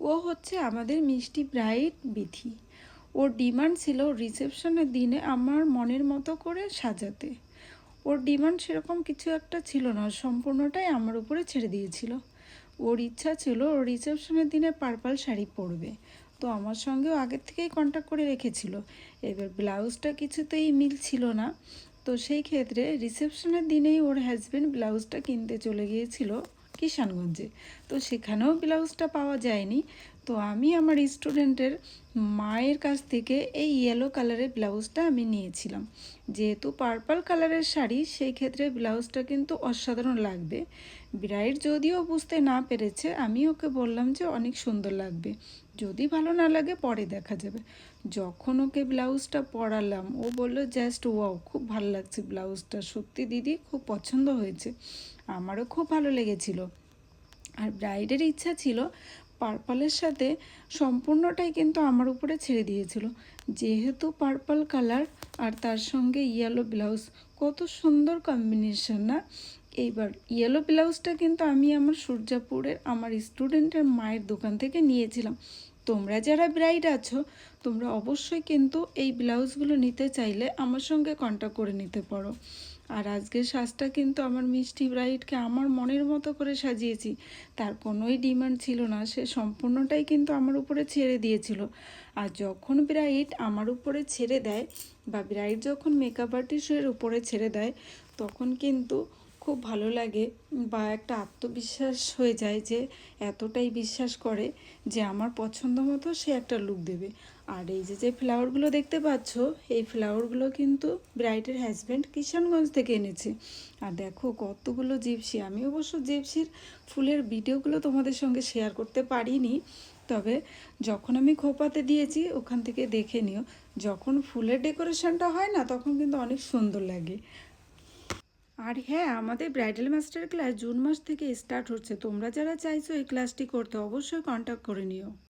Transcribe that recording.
ও হচ্ছে আমাদের মিষ্টি ব্রাইড বিথি। ওর ডিমান্ড ছিল রিসেপশনের দিনে আমার মনের মতো করে সাজাতে। ওর ডিমান্ড সেরকম কিছু একটা ছিল না, সম্পূর্ণটাই আমার উপরে ছেড়ে দিয়েছিল। ওর ইচ্ছা ছিল ওর রিসেপশনের দিনে পার্পল শাড়ি পরবে, তো আমার সঙ্গেও আগের থেকেই কন্ট্যাক্ট করে রেখেছিল। এবার ব্লাউজটা কিছুতেই মিল ছিল না, তো সেই ক্ষেত্রে রিসেপশনের দিনেই ওর হাজব্যান্ড ব্লাউজটা কিনতে চলে গিয়েছিল কিষানগঞ্জে। তো সেখানেও ব্লাউজটা পাওয়া যায়নি, তো আমি আমার স্টুডেন্টের মায়ের কাছ থেকে এই ইয়েলো কালারের ব্লাউজটা আমি নিয়েছিলাম। যেহেতু পার্পল কালারের শাড়ি, সেই ক্ষেত্রে ব্লাউজটা কিন্তু অসাধারণ লাগবে। ব্রাইড যদিও বুঝতে না পেরেছে, আমি ওকে বললাম যে অনেক সুন্দর লাগবে, যদি ভালো না লাগে পরে দেখা যাবে। যখন ওকে ব্লাউজটা পরালাম, ও বলল জাস্ট ওয়াও, খুব ভালো লাগছে ব্লাউজটা, সত্যি দিদি খুব পছন্দ হয়েছে। আমারও খুব ভালো লেগেছিল। আর ব্রাইডের ইচ্ছা ছিল পার্পলের সাথে সম্পূর্ণটাই কিন্তু আমার উপরে ছেড়ে দিয়েছিল। যেহেতু পার্পল কালার আর তার সঙ্গে ইয়েলো ব্লাউজ, কত সুন্দর কম্বিনেশন না। এইবার ইয়েলো ব্লাউজটা কিন্তু আমি আমার সূর্যাপুরের আমার স্টুডেন্টের মায়ের দোকান থেকে নিয়েছিলাম। তোমরা যারা ব্রাইড আছো, তোমরা অবশ্যই কিন্তু এই ব্লাউজগুলো নিতে চাইলে আমার সঙ্গে কন্ট্যাক্ট করে নিতে পারো। আর আজকের সাজটা কিন্তু আমার মিষ্টি ব্রাইডকে আমার মনের মতো করে সাজিয়েছি। তার কোনোই ডিমান্ড ছিল না, সে সম্পূর্ণটাই কিন্তু আমার উপরে ছেড়ে দিয়েছিল। আর যখন ব্রাইড আমার উপরে ছেড়ে দেয়, বা ব্রাইড যখন মেকআপ আর্টিস্টের উপরে ছেড়ে দেয়, তখন কিন্তু খুব ভালো লাগে, বা একটা আত্মবিশ্বাস হয়ে যায় যে এতটাই বিশ্বাস করে যে আমার পছন্দ মতো সে একটা লুক দেবে। আর এই যে যে ফ্লাওয়ারগুলো দেখতে পাচ্ছ, এই ফ্লাওয়ারগুলো কিন্তু ব্রাইডের হাজব্যান্ড কিষানগঞ্জ থেকে এনেছে। আর দেখো কতগুলো জিপসি, আমি অবশ্য জিপসির ফুলের ভিডিওগুলো তোমাদের সঙ্গে শেয়ার করতে পারিনি, তবে যখন আমি খোপাতে দিয়েছি ওখান থেকে দেখে নিও। যখন ফুলের ডেকোরেশনটা হয় না, তখন কিন্তু অনেক সুন্দর লাগে। আর হ্যাঁ, আমাদের ব্রাইডাল মাস্টার ক্লাস জুন মাস থেকে স্টার্ট হচ্ছে। তোমরা যারা চাইছো এই ক্লাসটি করতে, অবশ্যই কন্ট্যাক্ট করে নিও।